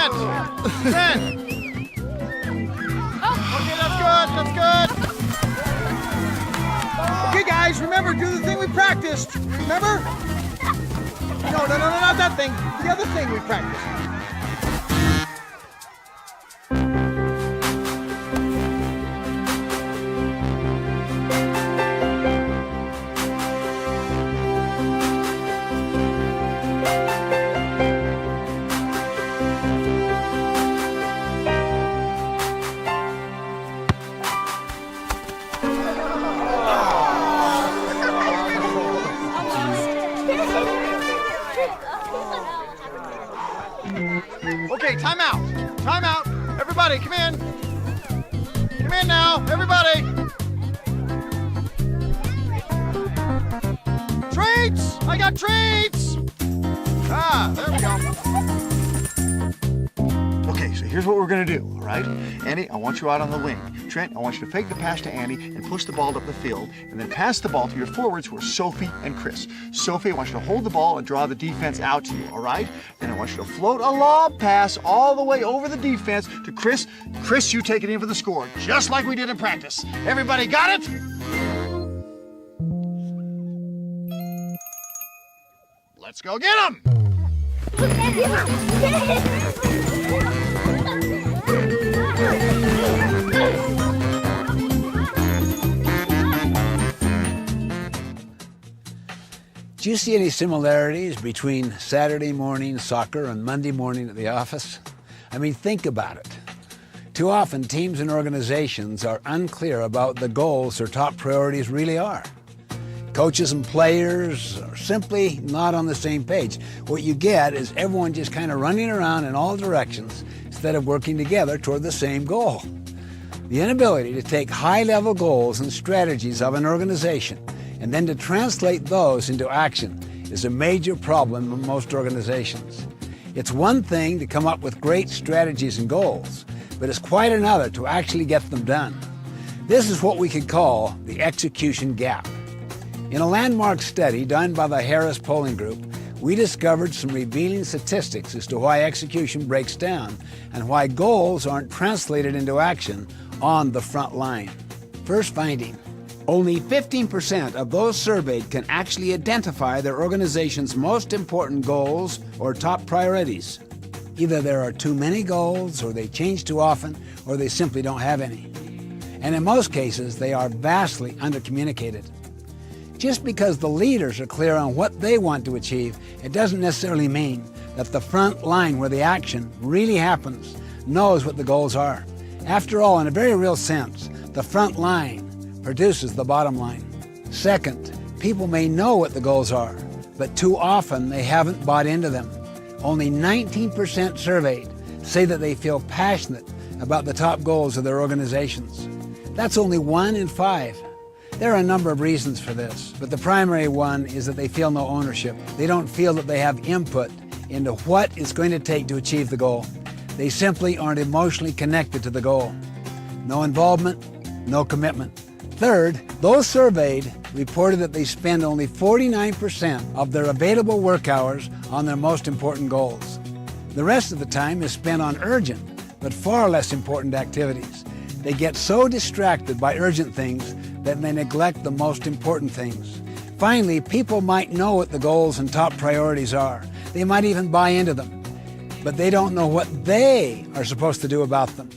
Trent! Trent! Okay, that's good, that's good. Okay, guys, remember, do the thing we practiced. Remember? No, not that thing. The other thing we practiced. Okay, time out. Time out. Everybody, come in. Come in now, everybody. Treats! I got treats! Ah, there we go. Okay, so here's what we're gonna do, all right? Andy, I want you out on the wing. Trent, I want you to fake the pass to Andy and push the ball up the field, and then pass the ball to your forwards who are Sophie and Chris. Sophie, I want you to hold the ball and draw the defense out to you, all right? Then I want you to float a lob pass all the way over the defense to Chris. Chris, you take it in for the score, just like we did in practice. Everybody got it? Let's go get him! Do you see any similarities between Saturday morning soccer and Monday morning at the office? I mean, think about it. Too often, teams and organizations are unclear about the goals their top priorities really are. Coaches and players are simply not on the same page. What you get is everyone just kind of running around in all directions instead of working together toward the same goal. The inability to take high-level goals and strategies of an organization and then to translate those into action is a major problem in most organizations. It's one thing to come up with great strategies and goals, but it's quite another to actually get them done. This is what we could call the execution gap. In a landmark study done by the Harris Polling Group, we discovered some revealing statistics as to why execution breaks down and why goals aren't translated into action on the front line. First finding, only 15% of those surveyed can actually identify their organization's most important goals or top priorities. Either there are too many goals, or they change too often, or they simply don't have any. And in most cases, they are vastly undercommunicated. Just because the leaders are clear on what they want to achieve, it doesn't necessarily mean that the front line where the action really happens knows what the goals are. After all, in a very real sense, the front line produces the bottom line. Second, people may know what the goals are, but too often they haven't bought into them. Only 19% surveyed say that they feel passionate about the top goals of their organizations. That's only 1 in 5. There are a number of reasons for this, but the primary one is that they feel no ownership. They don't feel that they have input into what it's going to take to achieve the goal. They simply aren't emotionally connected to the goal. No involvement, no commitment. Third, those surveyed reported that they spend only 49% of their available work hours on their most important goals. The rest of the time is spent on urgent, but far less important activities. They get so distracted by urgent things that they neglect the most important things. Finally, people might know what the goals and top priorities are. They might even buy into them, but they don't know what they are supposed to do about them.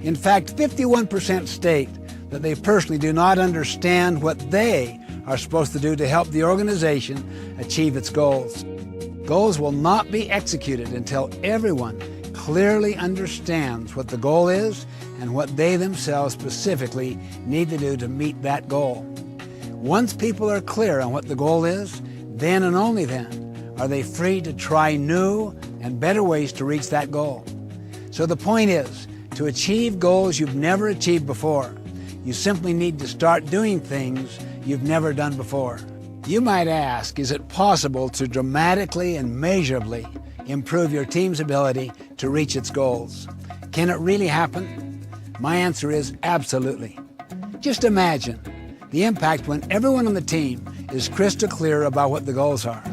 In fact, 51% state that they personally do not understand what they are supposed to do to help the organization achieve its goals. Goals will not be executed until everyone clearly understands what the goal is and what they themselves specifically need to do to meet that goal. Once people are clear on what the goal is, then and only then are they free to try new and better ways to reach that goal. So the point is, to achieve goals you've never achieved before, you simply need to start doing things you've never done before. You might ask, is it possible to dramatically and measurably improve your team's ability to reach its goals? Can it really happen? My answer is absolutely. Just imagine the impact when everyone on the team is crystal clear about what the goals are.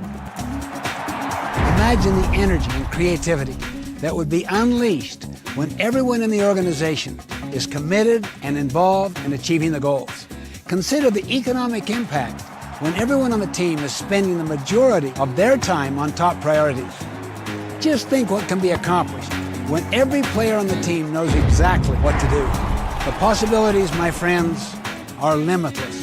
Imagine the energy and creativity that would be unleashed when everyone in the organization is committed and involved in achieving the goals. Consider the economic impact when everyone on the team is spending the majority of their time on top priorities. Just think what can be accomplished when every player on the team knows exactly what to do. The possibilities, my friends, are limitless.